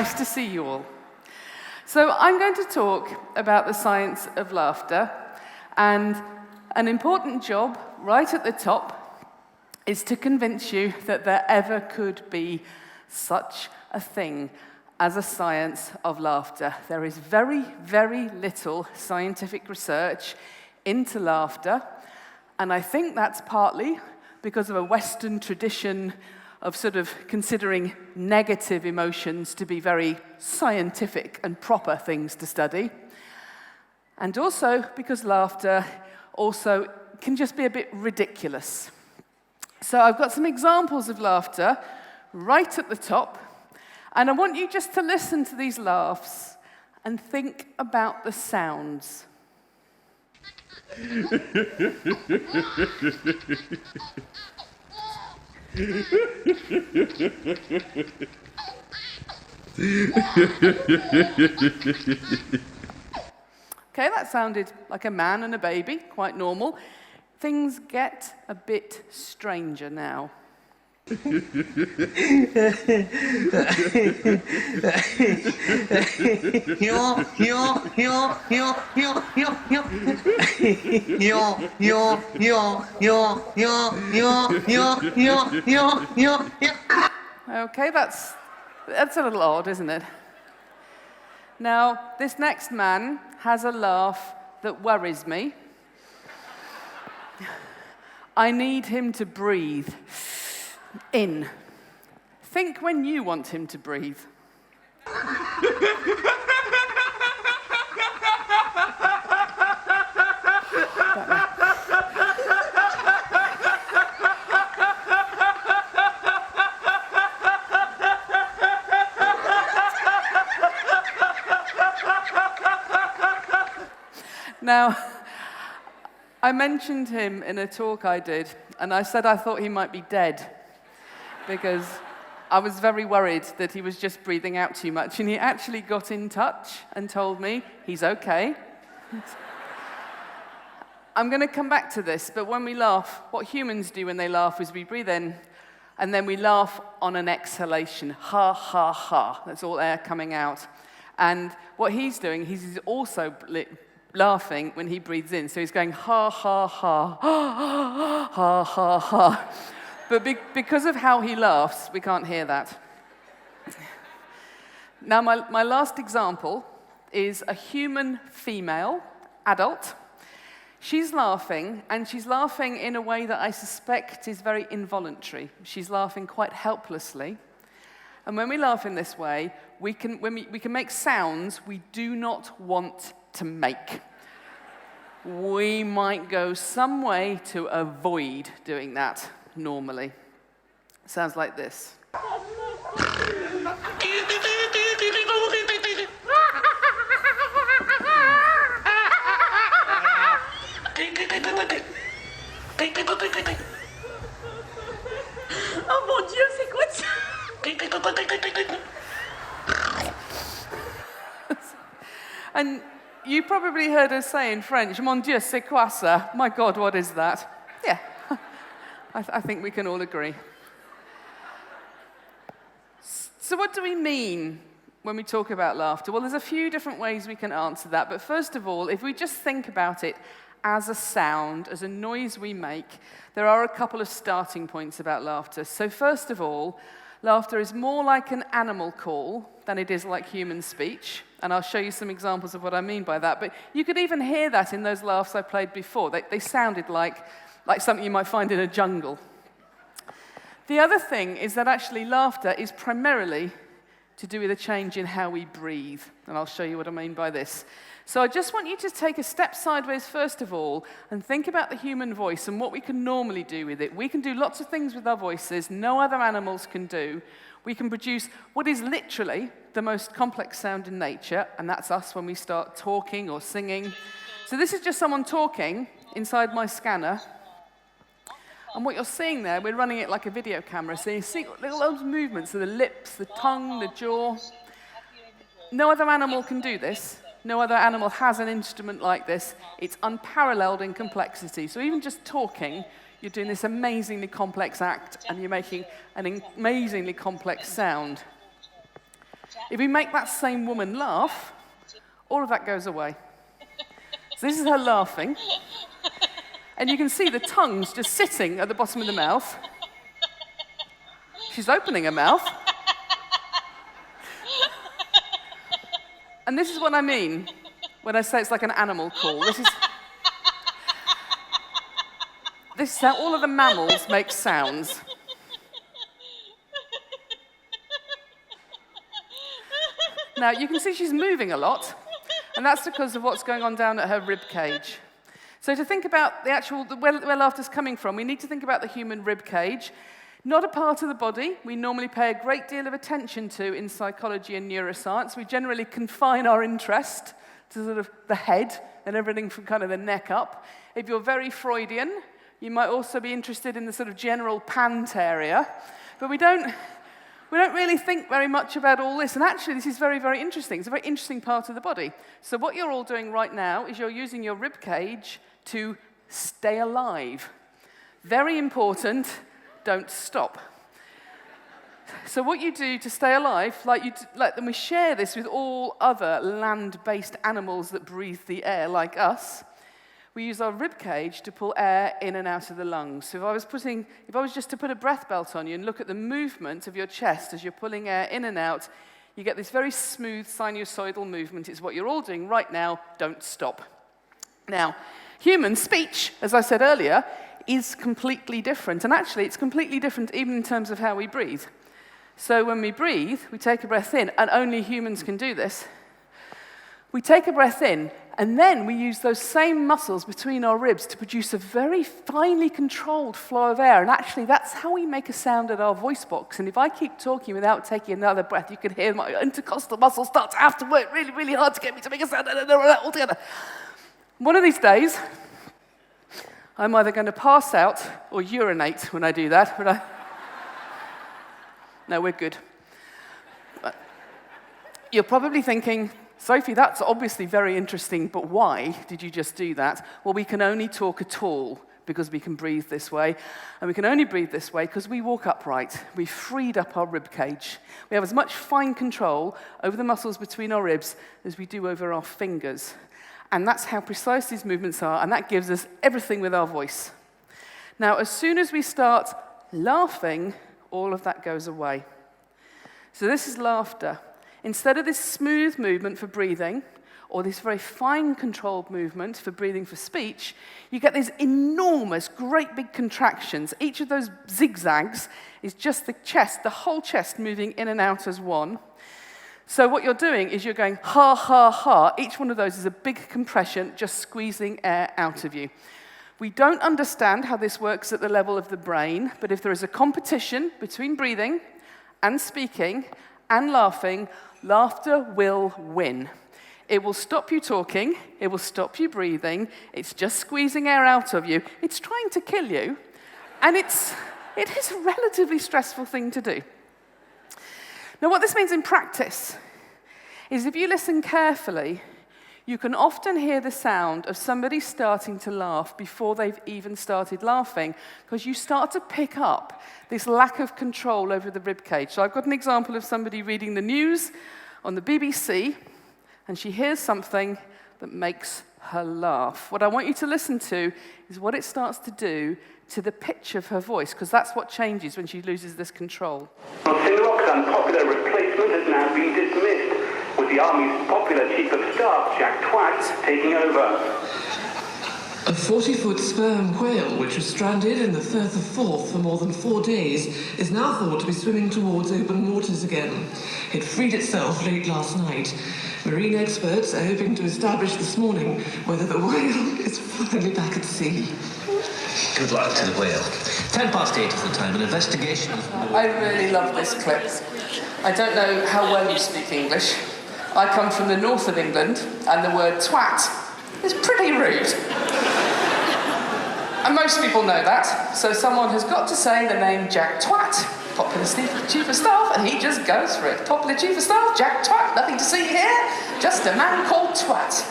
Nice to see you all. So I'm going to talk about the science of laughter, and an important job right at the top is to convince you that there ever could be such a thing as a science of laughter. There is very, very little scientific research into laughter, and I think that's partly because of a Western tradition of sort of considering negative emotions to be very scientific and proper things to study, and also because laughter also can just be a bit ridiculous. So I've got some examples of laughter right at the top, and I want you just to listen to these laughs and think about the sounds. Okay, that sounded like a man and a baby, quite normal. Things get a bit stranger now. Okay, that's a little odd, isn't it? Now, this next man has a laugh that worries me. I need him to breathe in. Think when you want him to breathe. Now, I mentioned him in a talk I did, and I said I thought he might be dead because I was very worried that he was just breathing out too much, and he actually got in touch and told me he's okay. I'm going to come back to this, but when we laugh, what humans do when they laugh is we breathe in, and then we laugh on an exhalation. Ha, ha, ha. That's all air coming out. And what he's doing, he's also laughing when he breathes in. So he's going ha, ha, ha, ha, ha, ha, ha. But because of how he laughs, we can't hear that. Now, my last example is a human female, adult. She's laughing, and she's laughing in a way that I suspect is very involuntary. She's laughing quite helplessly. And when we laugh in this way, we can make sounds we do not want to make. We might go some way to avoid doing that normally. Sounds like this. Oh mon Dieu, c'est quoi ça? And you probably heard us say in French, mon Dieu, c'est quoi ça? My God, what is that? Yeah, I think we can all agree. So what do we mean when we talk about laughter? Well, there's a few different ways we can answer that, but first of all, if we just think about it as a sound, as a noise we make, there are a couple of starting points about laughter. So first of all, laughter is more like an animal call than it is like human speech. And I'll show you some examples of what I mean by that. But you could even hear that in those laughs I played before. They sounded like something you might find in a jungle. The other thing is that actually laughter is primarily to do with a change in how we breathe. And I'll show you what I mean by this. So I just want you to take a step sideways first of all and think about the human voice and what we can normally do with it. We can do lots of things with our voices no other animals can do. We can produce what is literally the most complex sound in nature, and that's us when we start talking or singing. So this is just someone talking inside my scanner. And what you're seeing there, we're running it like a video camera, so you see little those movements of the lips, the tongue, the jaw. No other animal can do this. No other animal has an instrument like this. It's unparalleled in complexity. So even just talking, you're doing this amazingly complex act, and you're making an amazingly complex sound. If we make that same woman laugh, all of that goes away. So this is her laughing. And you can see the tongue's just sitting at the bottom of the mouth. She's opening her mouth. And this is what I mean when I say it's like an animal call. This is how all of the mammals make sounds. Now, you can see she's moving a lot, and that's because of what's going on down at her rib cage. So to think about where laughter's coming from, we need to think about the human rib cage. Not a part of the body we normally pay a great deal of attention to in psychology and neuroscience. We generally confine our interest to sort of the head and everything from kind of the neck up. If you're very Freudian, you might also be interested in the sort of general pant area. But we don't really think very much about all this. And actually, this is very, very interesting. It's a very interesting part of the body. So what you're all doing right now is you're using your rib cage to stay alive. Very important, don't stop. So what you do to stay alive, and we share this with all other land-based animals that breathe the air like us, we use our rib cage to pull air in and out of the lungs. So if I was just to put a breath belt on you and look at the movement of your chest as you're pulling air in and out, you get this very smooth sinusoidal movement. It's what you're all doing right now. Don't stop. Now, human speech, as I said earlier, is completely different. And actually, it's completely different even in terms of how we breathe. So when we breathe, we take a breath in, and only humans can do this. We take a breath in, and then we use those same muscles between our ribs to produce a very finely controlled flow of air. And actually, that's how we make a sound at our voice box. And if I keep talking without taking another breath, you can hear my intercostal muscles start to have to work really, really hard to get me to make a sound all together. One of these days, I'm either going to pass out or urinate when I do that. No, we're good. But you're probably thinking, Sophie, that's obviously very interesting, but why did you just do that? Well, we can only talk at all because we can breathe this way. And we can only breathe this way because we walk upright. We freed up our rib cage. We have as much fine control over the muscles between our ribs as we do over our fingers. And that's how precise these movements are, and that gives us everything with our voice. Now, as soon as we start laughing, all of that goes away. So this is laughter. Instead of this smooth movement for breathing, or this very fine controlled movement for breathing for speech, you get these enormous, great big contractions. Each of those zigzags is just the chest, the whole chest moving in and out as one. So what you're doing is you're going ha, ha, ha. Each one of those is a big compression, just squeezing air out of you. We don't understand how this works at the level of the brain, but if there is a competition between breathing and speaking and laughing, laughter will win. It will stop you talking, it will stop you breathing, it's just squeezing air out of you. It's trying to kill you, and it is a relatively stressful thing to do. Now, what this means in practice is if you listen carefully, you can often hear the sound of somebody starting to laugh before they've even started laughing, because you start to pick up this lack of control over the ribcage. So I've got an example of somebody reading the news on the BBC, and she hears something that makes her laugh. What I want you to listen to is what it starts to do to the pitch of her voice, because that's what changes when she loses this control. Sinrock's unpopular replacement has now been dismissed, with the Army's popular Chief of Staff, Jack Twat, taking over. A 40-foot sperm whale, which was stranded in the Firth of Forth for more than 4 days, is now thought to be swimming towards open waters again. It freed itself late last night. Marine experts are hoping to establish this morning whether the whale is finally back at sea. Good luck to the whale. 8:10 is the time. An investigation is... I really love this clip. I don't know how well you speak English. I come from the north of England, and the word twat is pretty rude. And most people know that, so someone has got to say the name Jack Twat, popular Chief of Staff, and he just goes for it. Popular Chief of Staff, Jack Twat, nothing to see here, just a man called Twat.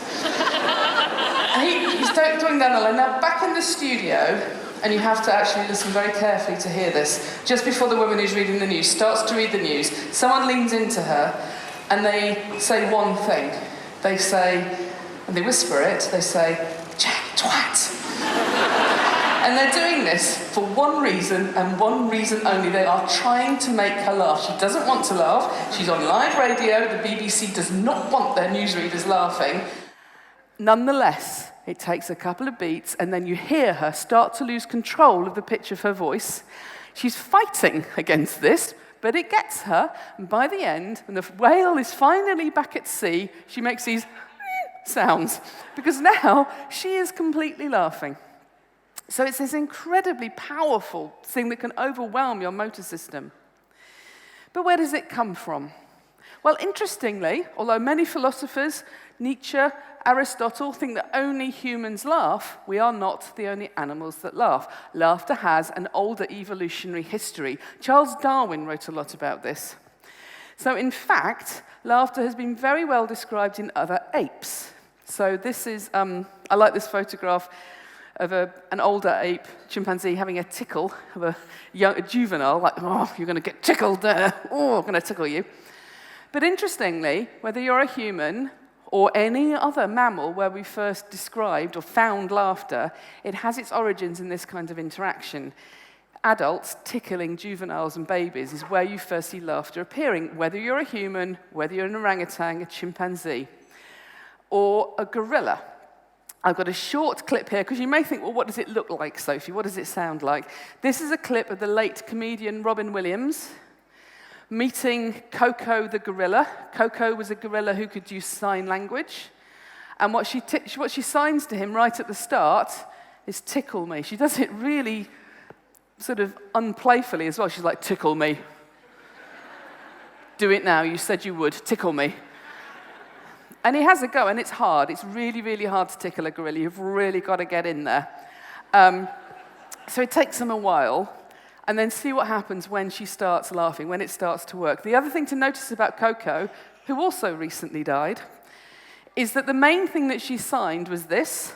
And he's doing that all. Now, back in the studio, and you have to actually listen very carefully to hear this, just before the woman who's reading the news starts to read the news, someone leans into her and they say one thing. They say, and they whisper it, they say, "Jack twat." And they're doing this for one reason and one reason only. They are trying to make her laugh. She doesn't want to laugh. She's on live radio. The BBC does not want their newsreaders laughing. Nonetheless, it takes a couple of beats, and then you hear her start to lose control of the pitch of her voice. She's fighting against this, but it gets her, and by the end, when the whale is finally back at sea, she makes these sounds, because now she is completely laughing. So it's this incredibly powerful thing that can overwhelm your motor system. But where does it come from? Well, interestingly, although many philosophers, Nietzsche, Aristotle, think that only humans laugh, we are not the only animals that laugh. Laughter has an older evolutionary history. Charles Darwin wrote a lot about this. So in fact, laughter has been very well described in other apes. So this is, I like this photograph of an older ape, chimpanzee, having a tickle of a juvenile, like, "Oh, you're going to get tickled there. Oh, I'm going to tickle you." But interestingly, whether you're a human or any other mammal where we first described or found laughter, it has its origins in this kind of interaction. Adults tickling juveniles and babies is where you first see laughter appearing, whether you're a human, whether you're an orangutan, a chimpanzee, or a gorilla. I've got a short clip here, because you may think, well, what does it look like, Sophie? What does it sound like? This is a clip of the late comedian Robin Williams meeting Coco the gorilla. Coco was a gorilla who could use sign language. And what she signs to him right at the start is "tickle me." She does it really sort of unplayfully as well. She's like, "Tickle me. Do it now. You said you would. Tickle me." And he has a go, and it's hard. It's really, really hard to tickle a gorilla. You've really got to get in there. So it takes him a while, and then see what happens when she starts laughing, when it starts to work. The other thing to notice about Coco, who also recently died, is that the main thing that she signed was this,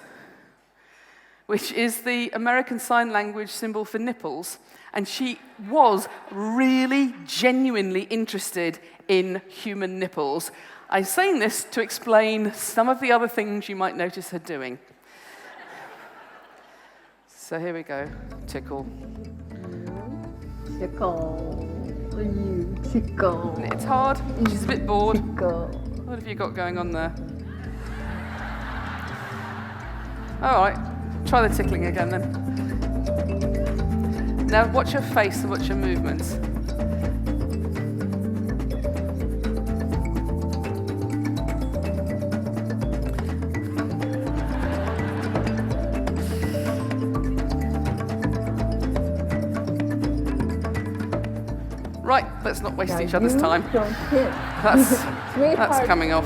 which is the American Sign Language symbol for nipples. And she was really, genuinely interested in human nipples. I'm saying this to explain some of the other things you might notice her doing. So here we go. Tickle. Tickle. You tickle. It's hard. She's a bit bored. Tickle. What have you got going on there? All right. Try the tickling again then. Now watch your face and watch your movements. Right, let's not waste each other's time. Don't hit. That's coming off.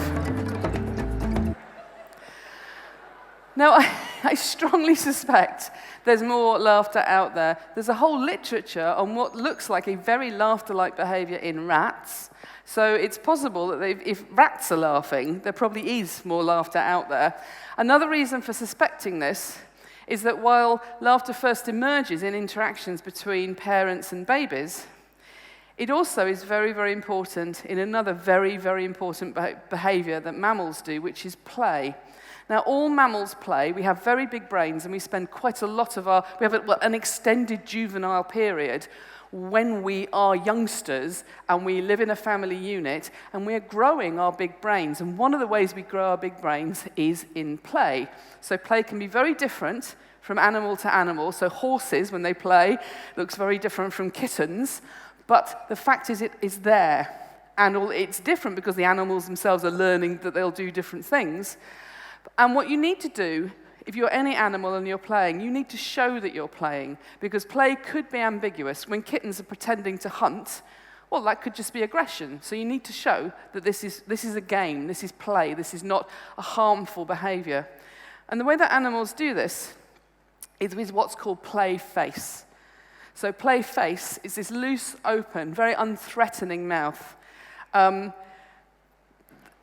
Now, I strongly suspect there's more laughter out there. There's a whole literature on what looks like a very laughter-like behavior in rats. So it's possible that if rats are laughing, there probably is more laughter out there. Another reason for suspecting this is that while laughter first emerges in interactions between parents and babies, it also is very, very important in another very, very important behavior that mammals do, which is play. Now, all mammals play. We have very big brains, and we spend quite a lot of we have an extended juvenile period when we are youngsters and we live in a family unit, and we're growing our big brains. And one of the ways we grow our big brains is in play. So play can be very different from animal to animal. So horses, when they play, looks very different from kittens. But the fact is, it is there. And it's different because the animals themselves are learning that they'll do different things. And what you need to do, if you're any animal and you're playing, you need to show that you're playing, because play could be ambiguous. When kittens are pretending to hunt, well, that could just be aggression. So you need to show that this is a game, this is play, this is not a harmful behavior. And the way that animals do this is with what's called play face. So play face is this loose, open, very unthreatening mouth.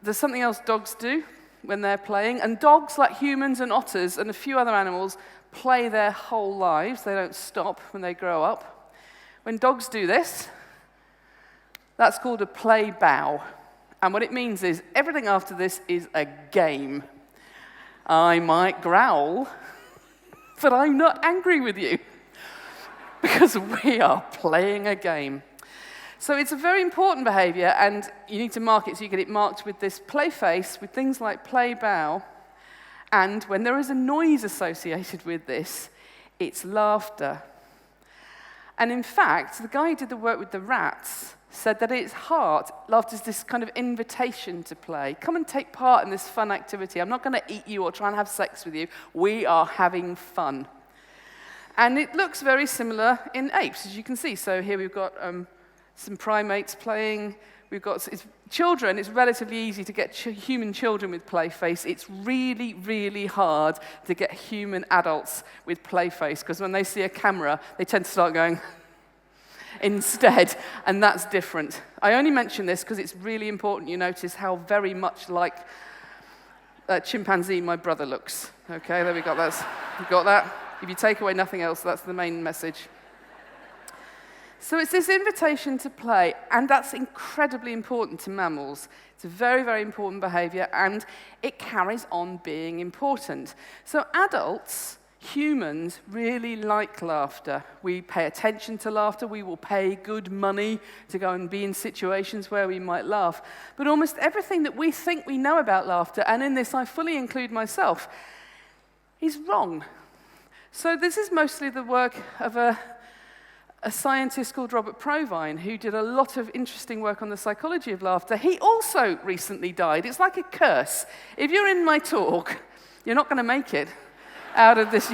There's something else dogs do when they're playing, and dogs, like humans and otters and a few other animals, play their whole lives. They don't stop when they grow up. When dogs do this, that's called a play bow. And what it means is everything after this is a game. I might growl, but I'm not angry with you because we are playing a game. So it's a very important behavior, and you need to mark it so you get it marked with this play face, with things like play bow, and when there is a noise associated with this, it's laughter. And in fact, the guy who did the work with the rats said that at its heart, laughter is this kind of invitation to play. Come and take part in this fun activity. I'm not going to eat you or try and have sex with you. We are having fun. And it looks very similar in apes, as you can see. So here we've got some primates playing. We've got children. It's relatively easy to get human children with play face. It's really, really hard to get human adults with play face, because when they see a camera, they tend to start going instead, and that's different. I only mention this because it's really important you notice how very much like a chimpanzee my brother looks. Okay, there we go. You got that? If you take away nothing else, that's the main message. So it's this invitation to play, and that's incredibly important to mammals. It's a very, very important behavior, and it carries on being important. So adults, humans, really like laughter. We pay attention to laughter. We will pay good money to go and be in situations where we might laugh. But almost everything that we think we know about laughter, and in this I fully include myself, is wrong. So this is mostly the work of a scientist called Robert Provine, who did a lot of interesting work on the psychology of laughter. He also recently died. It's like a curse. If you're in my talk, you're not going to make it out of this.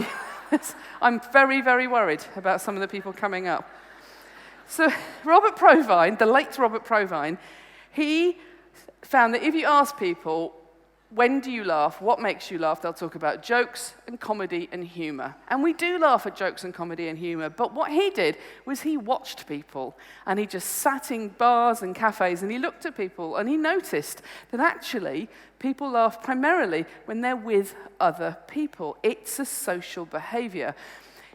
I'm very, very worried about some of the people coming up. So Robert Provine, the late Robert Provine, he found that if you ask people, when do you laugh? What makes you laugh? They'll talk about jokes and comedy and humor. And we do laugh at jokes and comedy and humor, but what he did was he watched people, and he just sat in bars and cafes, and he looked at people, and he noticed that actually people laugh primarily when they're with other people. It's a social behavior.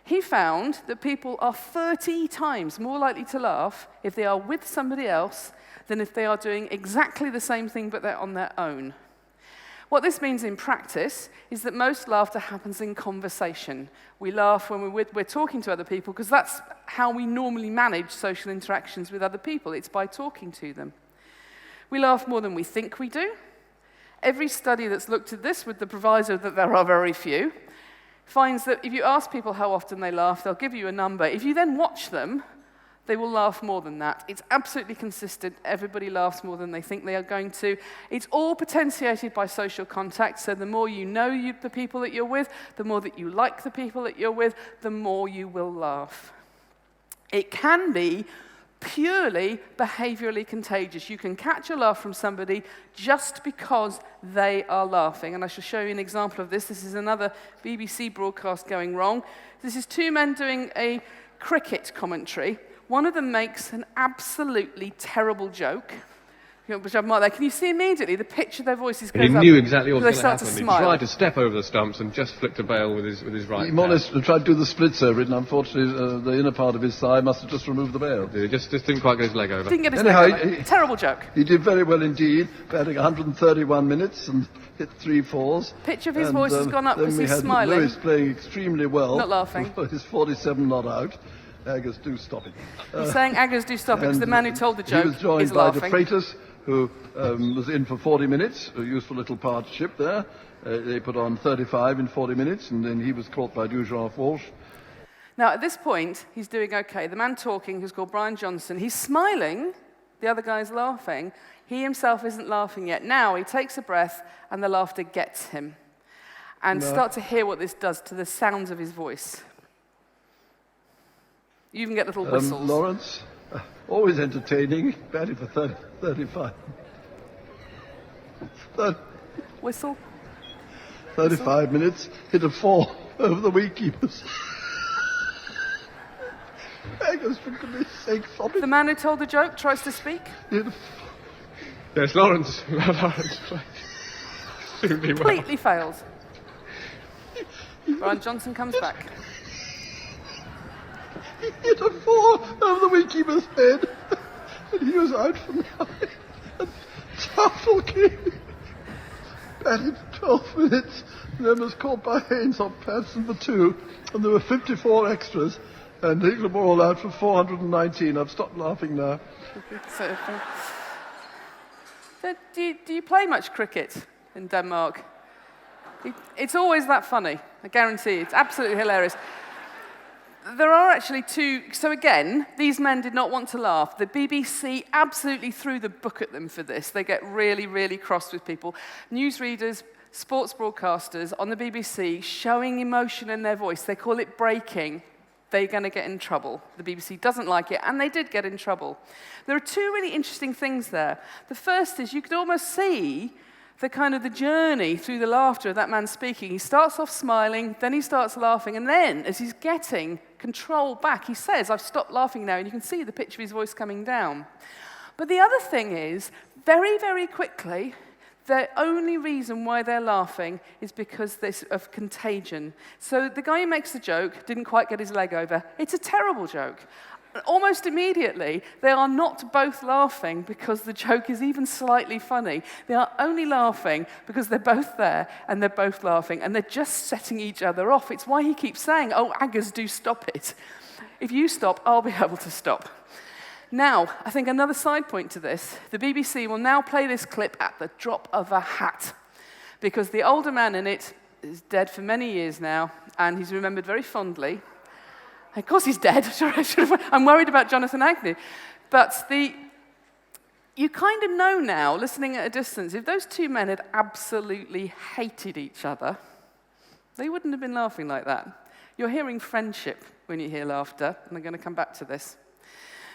He found that people are 30 times more likely to laugh if they are with somebody else than if they are doing exactly the same thing but they're on their own. What this means in practice is that most laughter happens in conversation. We laugh when we're talking to other people because that's how we normally manage social interactions with other people. It's by talking to them. We laugh more than we think we do. Every study that's looked at this, with the proviso that there are very few, finds that if you ask people how often they laugh, they'll give you a number. If you then watch them, they will laugh more than that. It's absolutely consistent. Everybody laughs more than they think they are going to. It's all potentiated by social contact, so the more you know the people that you're with, the more that you like the people that you're with, the more you will laugh. It can be purely behaviorally contagious. You can catch a laugh from somebody just because they are laughing. And I shall show you an example of this. This is another BBC broadcast going wrong. This is two men doing a cricket commentary. One of them makes an absolutely terrible joke, which I've marked there. Can you see immediately the pitch of their voices goes up? He knew exactly what was they going start to happen. to smile. He tried to step over the stumps and just flicked a bail with his right He more or hand. less tried to do the splits over it, and unfortunately the inner part of his thigh must have just removed the bail. He just didn't quite get his leg over. Didn't get his Anyhow, leg over. Terrible joke. He did very well indeed, batting 131 minutes and hit 3 fours. Pitch of his voice has gone up because he's Then we smiling. had Lewis playing extremely well. Not laughing. His 47 not out. Aggers, do stop it. He's saying Aggers do stop it because And the man who told the he joke was joined is by laughing. the Freitas, who was in for 40 minutes, a useful little partnership there. They put on 35 in 40 minutes, and then he was caught by Dujean Walsh. Now, at this point, he's doing okay. The man talking, who's called Brian Johnson, he's smiling. The other guy's laughing. He himself isn't laughing yet. Now he takes a breath, and the laughter gets him. And start to hear what this does to the sounds of his voice. You even get little whistles. Lawrence, always entertaining, batting for 35. Whistle. 35 minutes, hit a 4 over the wicketkeepers. Aggers, for goodness sake, stop it. The man who told the joke tries to speak. Yes, Lawrence. Lawrence. Extremely well. Completely fails. Brian Johnson comes back. He hit a 4 over the wicketkeeper's head, and he was out for now. was caught by Haynes on paths number 2, and there were 54 extras, and Tickle were all out for 419. I've stopped laughing now. So, do you play much cricket in Denmark? It's always that funny, I guarantee. It's absolutely hilarious. There are actually two. So again, these men did not want to laugh. The BBC absolutely threw the book at them for this. They get really, really cross with people. Newsreaders, sports broadcasters on the BBC showing emotion in their voice. They call it breaking. They're going to get in trouble. The BBC doesn't like it, and they did get in trouble. There are two really interesting things there. The first is you could almost see the journey through the laughter of that man speaking. He starts off smiling, then he starts laughing, and then as he's getting control back, he says, "I've stopped laughing now," and you can see the pitch of his voice coming down. But the other thing is, very, very quickly, the only reason why they're laughing is because of contagion. So the guy who makes the joke didn't quite get his leg over. It's a terrible joke. Almost immediately, they are not both laughing because the joke is even slightly funny. They are only laughing because they're both there and they're both laughing, and they're just setting each other off. It's why he keeps saying, "Oh, Aggers, do stop it. If you stop, I'll be able to stop." Now, I think another side point to this, the BBC will now play this clip at the drop of a hat, because the older man in it is dead for many years now, and he's remembered very fondly. Of course he's dead. I'm worried about Jonathan Agnew. But you kind of know now, listening at a distance, if those two men had absolutely hated each other, they wouldn't have been laughing like that. You're hearing friendship when you hear laughter, and I'm going to come back to this.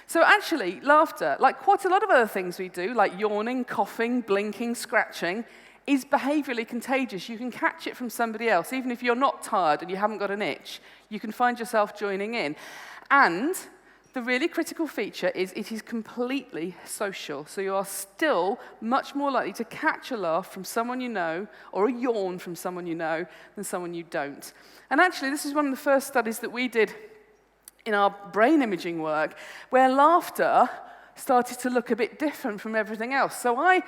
So actually, laughter, like quite a lot of other things we do, like yawning, coughing, blinking, scratching, is behaviourally contagious. You can catch it from somebody else. Even if you're not tired and you haven't got an itch, you can find yourself joining in. And the really critical feature is it is completely social. So you are still much more likely to catch a laugh from someone you know or a yawn from someone you know than someone you don't. And actually, this is one of the first studies that we did in our brain imaging work where laughter started to look a bit different from everything else. So I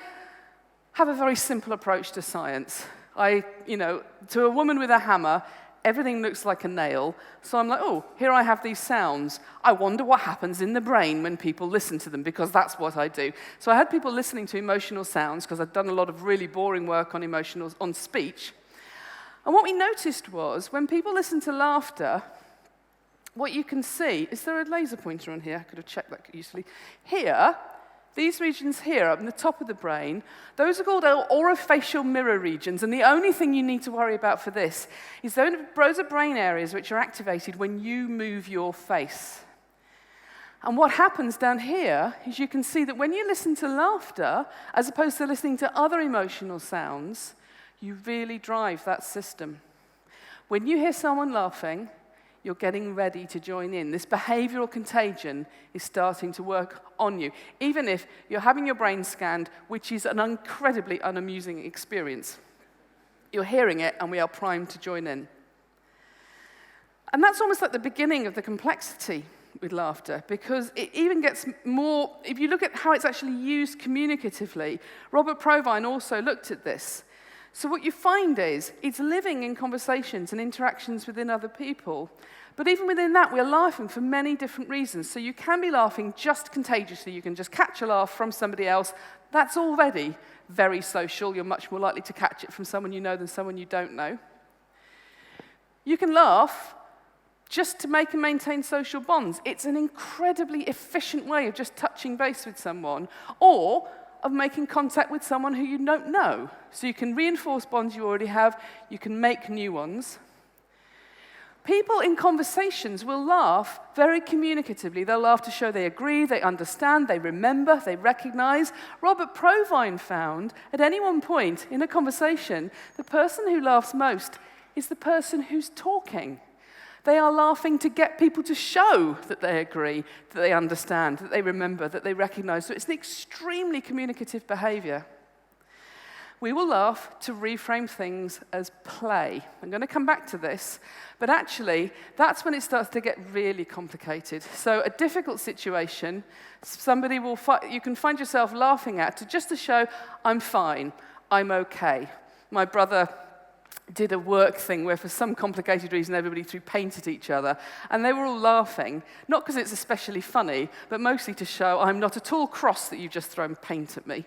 have a very simple approach to science. To a woman with a hammer, everything looks like a nail. So I'm like, oh, here I have these sounds. I wonder what happens in the brain when people listen to them, because that's what I do. So I had people listening to emotional sounds, because I'd done a lot of really boring work on speech. And what we noticed was, when people listen to laughter, what you can see, is there a laser pointer on here? I could have checked that usefully. Here, these regions here, up in the top of the brain, those are called orofacial mirror regions, and the only thing you need to worry about for this is those are brain areas which are activated when you move your face. And what happens down here is you can see that when you listen to laughter, as opposed to listening to other emotional sounds, you really drive that system. When you hear someone laughing, you're getting ready to join in. This behavioral contagion is starting to work on you, even if you're having your brain scanned, which is an incredibly unamusing experience. You're hearing it, and we are primed to join in. And that's almost like the beginning of the complexity with laughter, because it even gets more, if you look at how it's actually used communicatively. Robert Provine also looked at this. So what you find is, it's living in conversations and interactions within other people. But even within that, we're laughing for many different reasons. So you can be laughing just contagiously. You can just catch a laugh from somebody else. That's already very social. You're much more likely to catch it from someone you know than someone you don't know. You can laugh just to make and maintain social bonds. It's an incredibly efficient way of just touching base with someone, or of making contact with someone who you don't know. So you can reinforce bonds you already have, you can make new ones. People in conversations will laugh very communicatively. They'll laugh to show they agree, they understand, they remember, they recognize. Robert Provine found, at any one point in a conversation, the person who laughs most is the person who's talking. They are laughing to get people to show that they agree, that they understand, that they remember, that they recognize. So it's an extremely communicative behavior. We will laugh to reframe things as play. I'm going to come back to this, but actually, that's when it starts to get really complicated. So a difficult situation, you can find yourself laughing at just to show, I'm fine, I'm okay. My brother did a work thing where for some complicated reason everybody threw paint at each other, and they were all laughing, not because it's especially funny, but mostly to show I'm not at all cross that you've just thrown paint at me.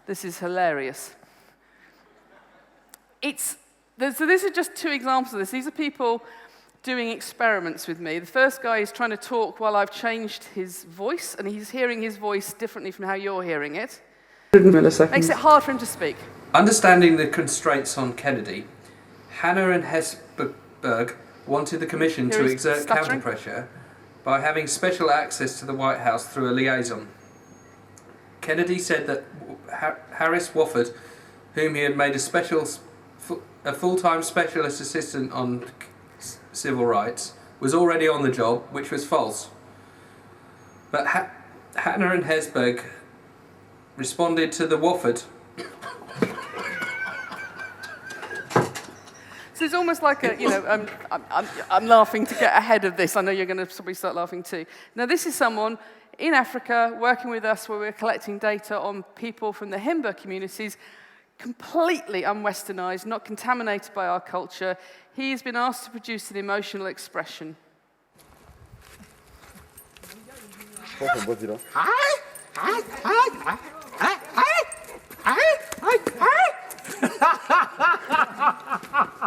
This is hilarious. So these are just two examples of this. These are people doing experiments with me. The first guy is trying to talk while I've changed his voice, and he's hearing his voice differently from how you're hearing it. Makes it hard for him to speak. Understanding the constraints on Kennedy, Hannah and Hesberg wanted the Commission to exert counter-pressure by having special access to the White House through a liaison. Kennedy said that Harris Wofford, whom he had made a full-time specialist assistant on civil rights, was already on the job, which was false. But Hannah and Hesberg responded to the Wofford. So it's almost like I'm laughing to get ahead of this. I know you're going to probably start laughing too. Now, this is someone in Africa working with us where we're collecting data on people from the Himba communities, completely unwesternized, not contaminated by our culture. He has been asked to produce an emotional expression.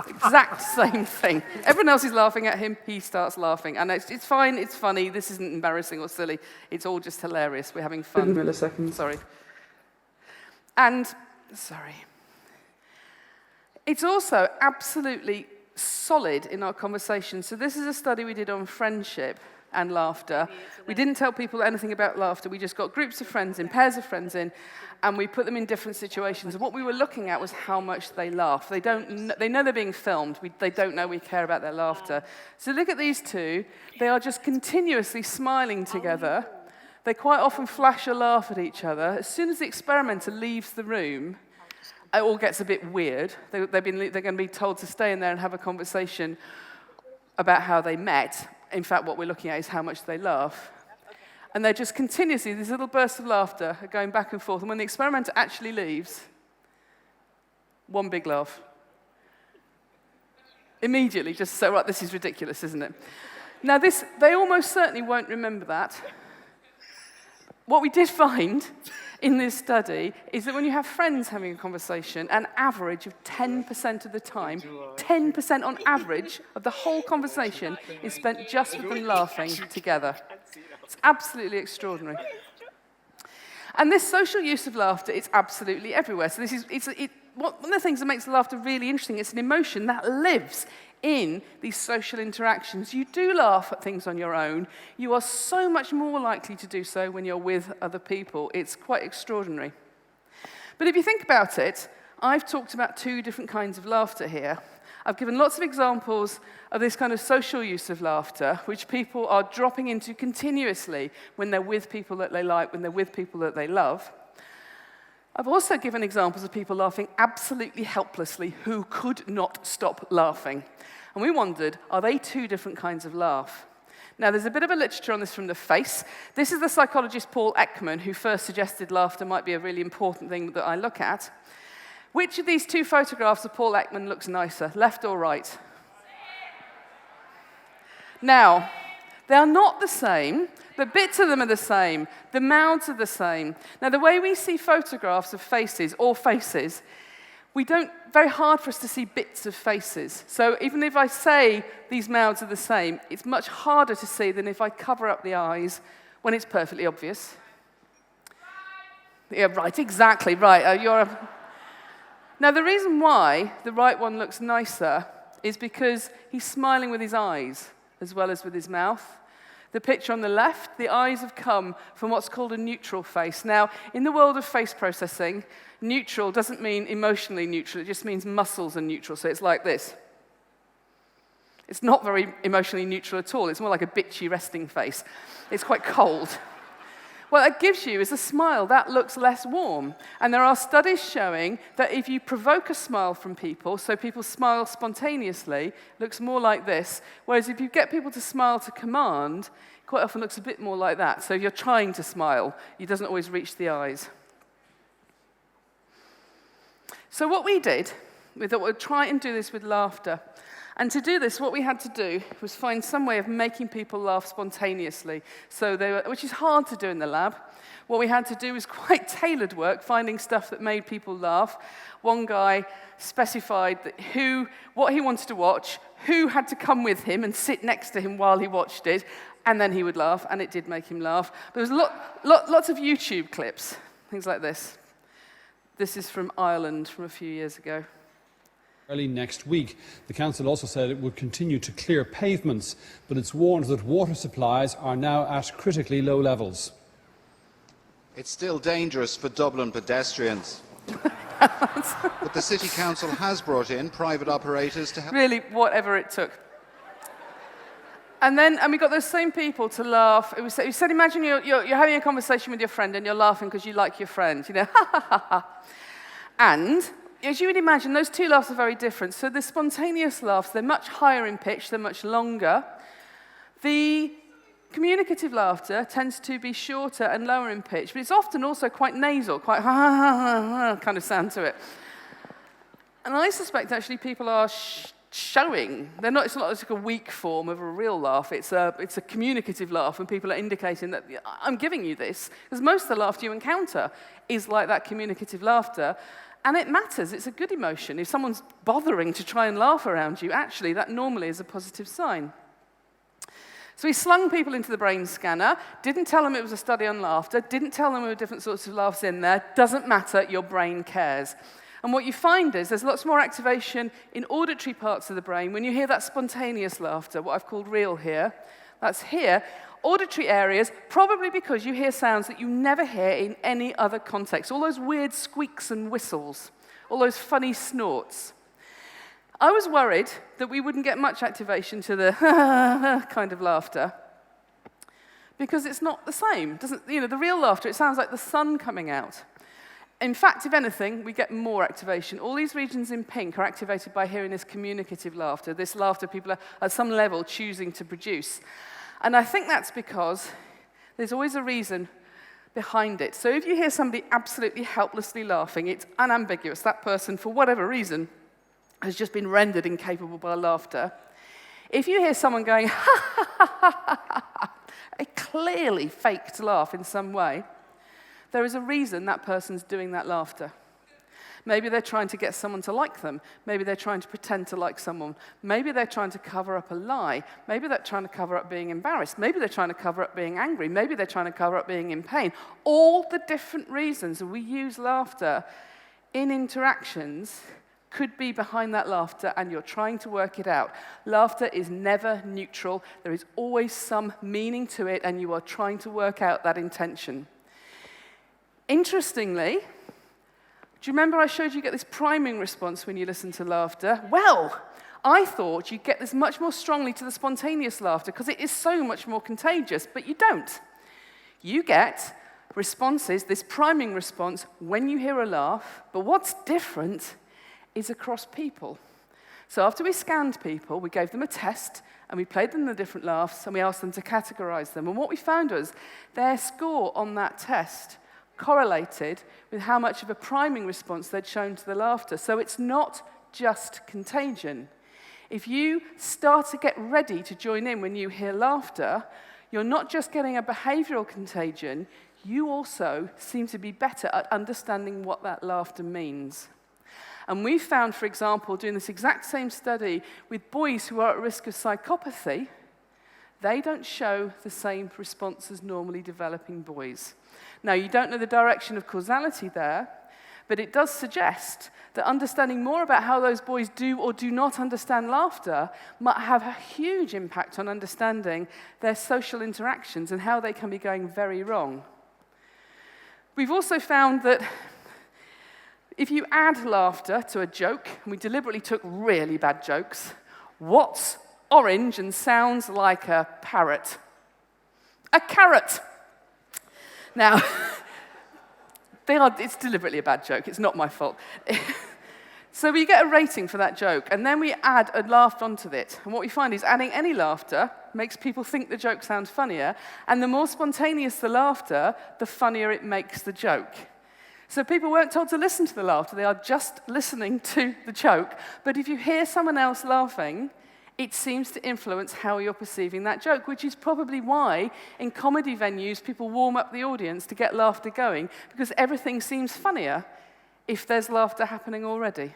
Exact same thing. Everyone else is laughing at him, he starts laughing. And it's fine, it's funny, this isn't embarrassing or silly. It's all just hilarious. We're having fun. Milliseconds. Sorry. Sorry. It's also absolutely solid in our conversation. So this is a study we did on friendship and laughter. We didn't tell people anything about laughter. We just got groups of friends in, pairs of friends in, and we put them in different situations. And what we were looking at was how much they laugh. They know they're being filmed. They don't know we care about their laughter. So look at these two. They are just continuously smiling together. They quite often flash a laugh at each other. As soon as the experimenter leaves the room, it all gets a bit weird. They're going to be told to stay in there and have a conversation about how they met. In fact, what we're looking at is how much they laugh. And they're just continuously, these little bursts of laughter are going back and forth. And when the experimenter actually leaves, one big laugh. Immediately, just so, right, this is ridiculous, isn't it? Now, they almost certainly won't remember that. What we did find in this study is that when you have friends having a conversation, an average of 10% of the time, 10% on average of the whole conversation is spent just with them laughing together. It's absolutely extraordinary. And this social use of laughter, it's absolutely everywhere. So one of the things that makes laughter really interesting, it's an emotion that lives in these social interactions. You do laugh at things on your own. You are so much more likely to do so when you're with other people. It's quite extraordinary. But if you think about it, I've talked about two different kinds of laughter here. I've given lots of examples of this kind of social use of laughter, which people are dropping into continuously when they're with people that they like, when they're with people that they love. I've also given examples of people laughing absolutely helplessly who could not stop laughing. And we wondered, are they two different kinds of laugh? Now, there's a bit of a literature on this from the face. This is the psychologist Paul Ekman, who first suggested laughter might be a really important thing that I look at. Which of these two photographs of Paul Ekman looks nicer, left or right? Now, they are not the same, but bits of them are the same. The mouths are the same. Now, the way we see photographs of faces, very hard for us to see bits of faces. So even if I say these mouths are the same, it's much harder to see than if I cover up the eyes when it's perfectly obvious. Yeah, right, exactly, right. Now, the reason why the right one looks nicer is because he's smiling with his eyes as well as with his mouth. The picture on the left, the eyes have come from what's called a neutral face. Now, in the world of face processing, neutral doesn't mean emotionally neutral. It just means muscles are neutral. So it's like this. It's not very emotionally neutral at all. It's more like a bitchy resting face. It's quite cold. What that gives you is a smile that looks less warm. And there are studies showing that if you provoke a smile from people, so people smile spontaneously, it looks more like this. Whereas if you get people to smile to command, it quite often looks a bit more like that. So if you're trying to smile, it doesn't always reach the eyes. So what we did We thought we'd try and do this with laughter. And to do this, what we had to do was find some way of making people laugh spontaneously, which is hard to do in the lab. What we had to do was quite tailored work, finding stuff that made people laugh. One guy specified what he wanted to watch, who had to come with him and sit next to him while he watched it, and then he would laugh, and it did make him laugh. There was lots of YouTube clips, things like this. This is from Ireland from a few years ago. Early next week, the council also said it would continue to clear pavements, but it's warned that water supplies are now at critically low levels. It's still dangerous for Dublin pedestrians. But the City Council has brought in private operators to help. Really, whatever it took. And we got those same people to laugh. We said, imagine you're having a conversation with your friend and you're laughing because you like your friend, ha, ha, ha, ha. And as you would imagine, those two laughs are very different. So the spontaneous laughs, they're much higher in pitch, they're much longer. The communicative laughter tends to be shorter and lower in pitch, but it's often also quite nasal, quite ha, ha, ha, ha kind of sound to it. And I suspect actually people are showing. It's not like a weak form of a real laugh. It's a communicative laugh, and people are indicating that I'm giving you this, because most of the laughter you encounter is like that communicative laughter, and it matters. It's a good emotion. If someone's bothering to try and laugh around you, actually, that normally is a positive sign. So we slung people into the brain scanner, didn't tell them it was a study on laughter, didn't tell them there were different sorts of laughs in there. Doesn't matter, your brain cares. And what you find is there's lots more activation in auditory parts of the brain when you hear that spontaneous laughter, what I've called real here. That's here. Auditory areas, probably because you hear sounds that you never hear in any other context. All those weird squeaks and whistles, all those funny snorts. I was worried that we wouldn't get much activation to the kind of laughter because it's not the same. The real laughter, it sounds like the sun coming out. In fact, if anything, we get more activation. All these regions in pink are activated by hearing this communicative laughter, this laughter people are at some level choosing to produce. And I think that's because there's always a reason behind it. So if you hear somebody absolutely helplessly laughing, it's unambiguous. That person, for whatever reason, has just been rendered incapable by laughter. If you hear someone going, ha, ha, ha, ha, ha, ha, a clearly faked laugh in some way, there is a reason that person's doing that laughter. Maybe they're trying to get someone to like them. Maybe they're trying to pretend to like someone. Maybe they're trying to cover up a lie. Maybe they're trying to cover up being embarrassed. Maybe they're trying to cover up being angry. Maybe they're trying to cover up being in pain. All the different reasons we use laughter in interactions could be behind that laughter, and you're trying to work it out. Laughter is never neutral. There is always some meaning to it, and you are trying to work out that intention. Interestingly, do you remember I showed you get this priming response when you listen to laughter? Well, I thought you'd get this much more strongly to the spontaneous laughter because it is so much more contagious, but you don't. You get responses, this priming response, when you hear a laugh, but what's different is across people. So after we scanned people, we gave them a test, and we played them the different laughs, and we asked them to categorize them. And what we found was their score on that test correlated with how much of a priming response they'd shown to the laughter. So it's not just contagion. If you start to get ready to join in when you hear laughter, you're not just getting a behavioral contagion, you also seem to be better at understanding what that laughter means. And we found, for example, doing this exact same study with boys who are at risk of psychopathy, they don't show the same response as normally developing boys. Now, you don't know the direction of causality there, but it does suggest that understanding more about how those boys do or do not understand laughter might have a huge impact on understanding their social interactions and how they can be going very wrong. We've also found that if you add laughter to a joke, and we deliberately took really bad jokes, what's orange and sounds like a parrot? A carrot. Now, it's deliberately a bad joke. It's not my fault. So we get a rating for that joke, and then we add a laugh onto it. And what we find is adding any laughter makes people think the joke sounds funnier, and the more spontaneous the laughter, the funnier it makes the joke. So people weren't told to listen to the laughter, they are just listening to the joke. But if you hear someone else laughing, it seems to influence how you're perceiving that joke, which is probably why in comedy venues people warm up the audience to get laughter going, because everything seems funnier if there's laughter happening already.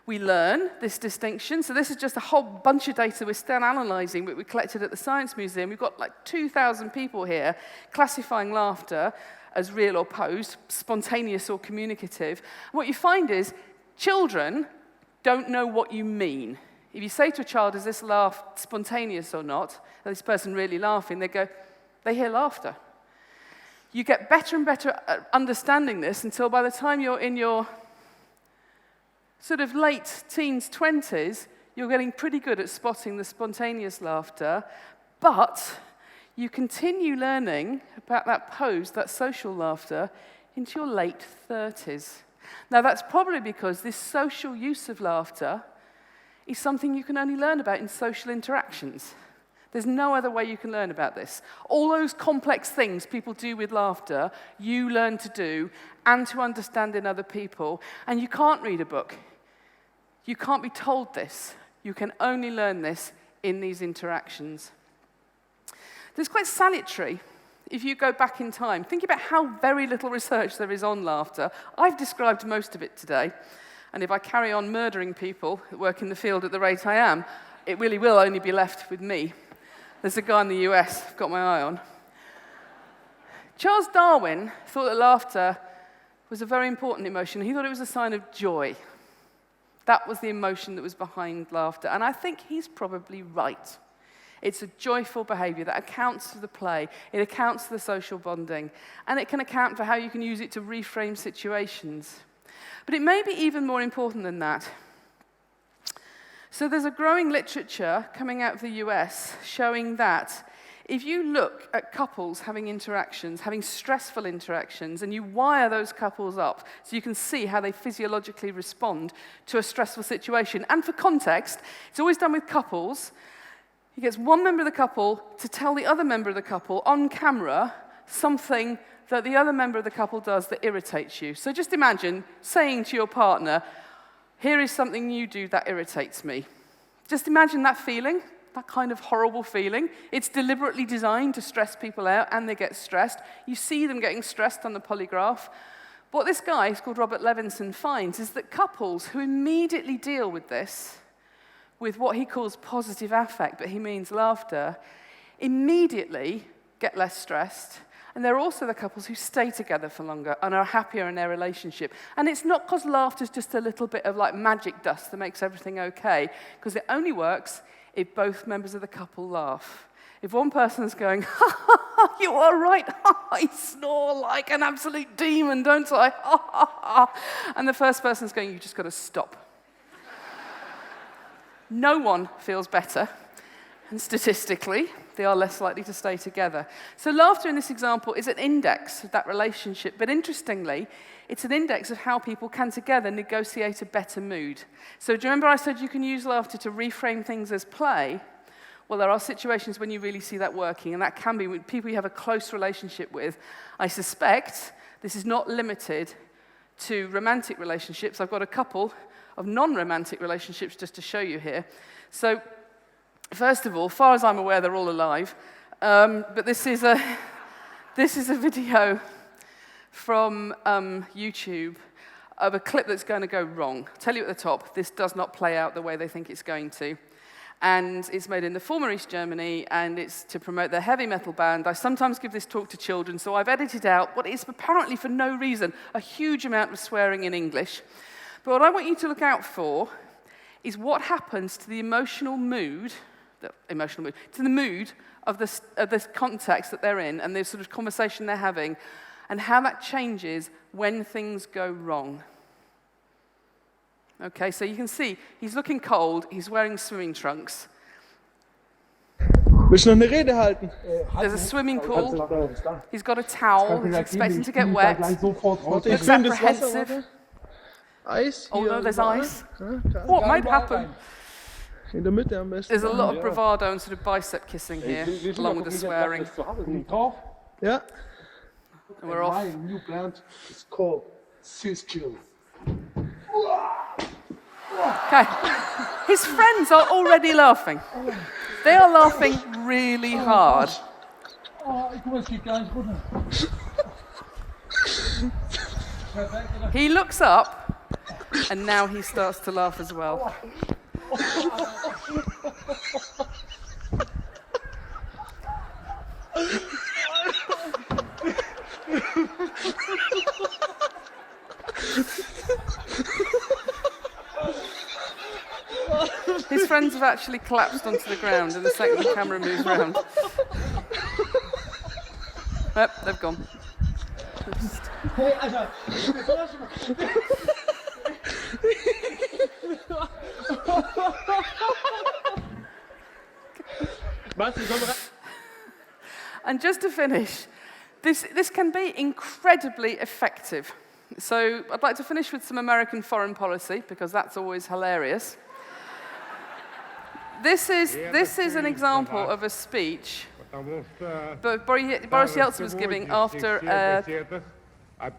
We learn this distinction. So this is just a whole bunch of data we're still analysing, but we collected at the Science Museum. We've got like 2,000 people here classifying laughter as real or posed, spontaneous or communicative. And what you find is children don't know what you mean. If you say to a child, is this laugh spontaneous or not? Is this person really laughing? They hear laughter. You get better and better at understanding this until by the time you're in your sort of late teens, 20s, you're getting pretty good at spotting the spontaneous laughter, but you continue learning about that posed, that social laughter, into your late 30s. Now, that's probably because this social use of laughter is something you can only learn about in social interactions. There's no other way you can learn about this. All those complex things people do with laughter, you learn to do and to understand in other people, and you can't read a book. You can't be told this. You can only learn this in these interactions. It's quite salutary if you go back in time. Think about how very little research there is on laughter. I've described most of it today, and if I carry on murdering people that work in the field at the rate I am, it really will only be left with me. There's a guy in the US I've got my eye on. Charles Darwin thought that laughter was a very important emotion. He thought it was a sign of joy. That was the emotion that was behind laughter, and I think he's probably right. It's a joyful behavior that accounts for the play, it accounts for the social bonding, and it can account for how you can use it to reframe situations. But it may be even more important than that. So there's a growing literature coming out of the US showing that if you look at couples having interactions, having stressful interactions, and you wire those couples up so you can see how they physiologically respond to a stressful situation. And for context, it's always done with couples. He gets one member of the couple to tell the other member of the couple on camera something that the other member of the couple does that irritates you. So just imagine saying to your partner, here is something you do that irritates me. Just imagine that feeling, that kind of horrible feeling. It's deliberately designed to stress people out, and they get stressed. You see them getting stressed on the polygraph. What this guy, who's called Robert Levinson, finds is that couples who immediately deal with this, with what he calls positive affect, but he means laughter, immediately get less stressed. And they're also the couples who stay together for longer and are happier in their relationship. And it's not because laughter is just a little bit of like magic dust that makes everything okay, because it only works if both members of the couple laugh. If one person's going, ha ha ha, you are right, ha, I snore like an absolute demon, don't I? Ha ha ha. And the first person's going, you've just got to stop. No one feels better, and statistically, they are less likely to stay together. So laughter in this example is an index of that relationship, but interestingly, it's an index of how people can together negotiate a better mood. So do you remember I said you can use laughter to reframe things as play? Well, there are situations when you really see that working, and that can be with people you have a close relationship with. I suspect this is not limited to romantic relationships. I've got a couple of non-romantic relationships just to show you here. So, first of all, far as I'm aware, they're all alive. But this is a video from YouTube of a clip that's going to go wrong. I'll tell you at the top, this does not play out the way they think it's going to. And it's made in the former East Germany, and it's to promote their heavy metal band. I sometimes give this talk to children, so I've edited out what is apparently for no reason a huge amount of swearing in English. But what I want you to look out for is what happens to the emotional mood, to the mood of this context that they're in and the sort of conversation they're having, and how that changes when things go wrong. Okay, so you can see he's looking cold, he's wearing swimming trunks. Willst du noch eine Rede halten? There's a swimming pool, he's got a towel, he's expecting to get wet, looks apprehensive. Ice? Oh no, there's ice. What might happen? In der Mitte am besten. There's a lot of bravado and sort of bicep kissing here, along with the swearing. Ja. And we're off. My new plant is called tickle. Okay. His friends are already laughing. They are laughing really hard. He looks up, and now he starts to laugh as well. His friends have actually collapsed onto the ground, and the second the camera moves around. Yep, they've gone. And just to finish, this can be incredibly effective. So I'd like to finish with some American foreign policy, because that's always hilarious. This is an example of a speech but Boris Yeltsin was giving after a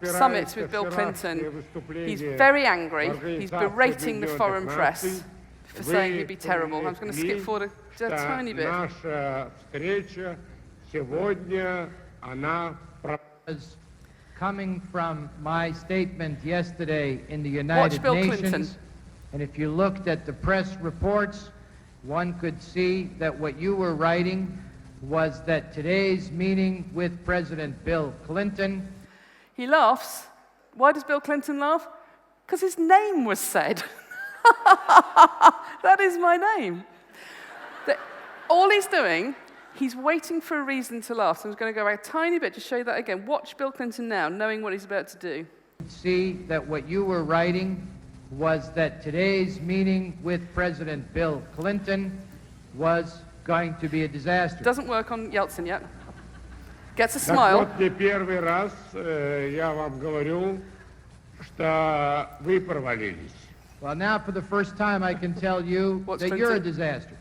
summit with Bill Clinton. He's very angry. He's berating the foreign press for saying he'd be terrible. I'm just going to skip forward a tiny bit. Coming from my statement yesterday in the United Nations, and if you looked at the press reports, one could see that what you were writing was that today's meeting with President Bill Clinton. He laughs. Why does Bill Clinton laugh? Because his name was said. That is my name. All he's doing, he's waiting for a reason to laugh. So I'm going to go back a tiny bit to show you that again. Watch Bill Clinton now, knowing what he's about to do. See that what you were writing was that today's meeting with President Bill Clinton was going to be a disaster. Doesn't work on Yeltsin yet. Gets a smile. Well, now for the first time I can tell you that you're a disaster.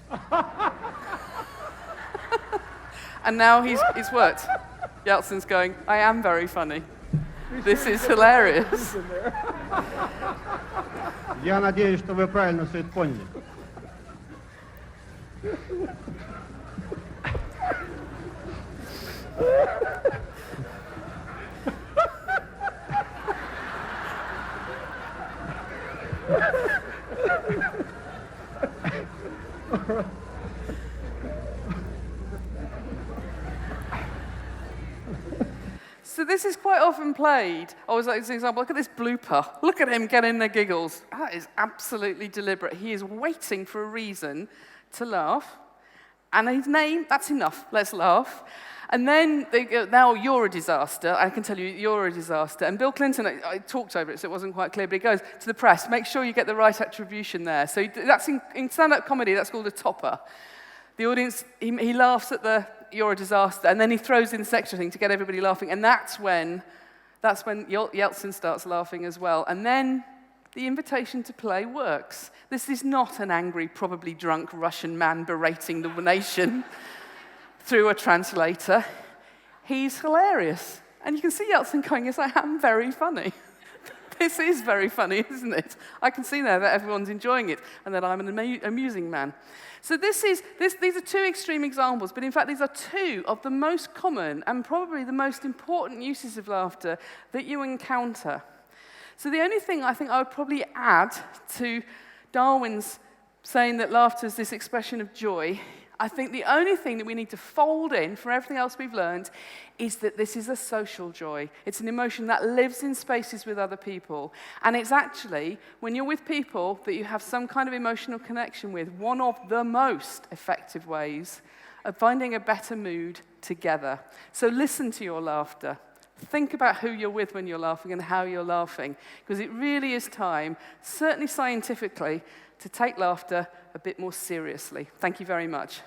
And now he's worked. Yeltsin's going, I am very funny. This is hilarious. Я надеюсь, что вы правильно все это поняли. So this is quite often played. I was like, as an example, look at this blooper. Look at him getting the giggles. That is absolutely deliberate. He is waiting for a reason to laugh. And his name, that's enough. Let's laugh. And then they go, now you're a disaster. I can tell you, you're a disaster. And Bill Clinton, I talked over it, so it wasn't quite clear, but he goes to the press, make sure you get the right attribution there. So that's in stand-up comedy, that's called a topper. The audience, he laughs at the you're a disaster, and then he throws in this extra thing to get everybody laughing, and that's when Yeltsin starts laughing as well. And then the invitation to play works. This is not an angry, probably drunk Russian man berating the nation through a translator. He's hilarious. And you can see Yeltsin going, yes, I am very funny. This is very funny, isn't it? I can see there that everyone's enjoying it and that I'm an amusing man. So these are two extreme examples, but in fact these are two of the most common and probably the most important uses of laughter that you encounter. So the only thing I think I would probably add to Darwin's saying that laughter is this expression of joy, I think the only thing that we need to fold in for everything else we've learned is that this is a social joy. It's an emotion that lives in spaces with other people. And it's actually, when you're with people that you have some kind of emotional connection with, one of the most effective ways of finding a better mood together. So listen to your laughter. Think about who you're with when you're laughing and how you're laughing, because it really is time, certainly scientifically, to take laughter a bit more seriously. Thank you very much.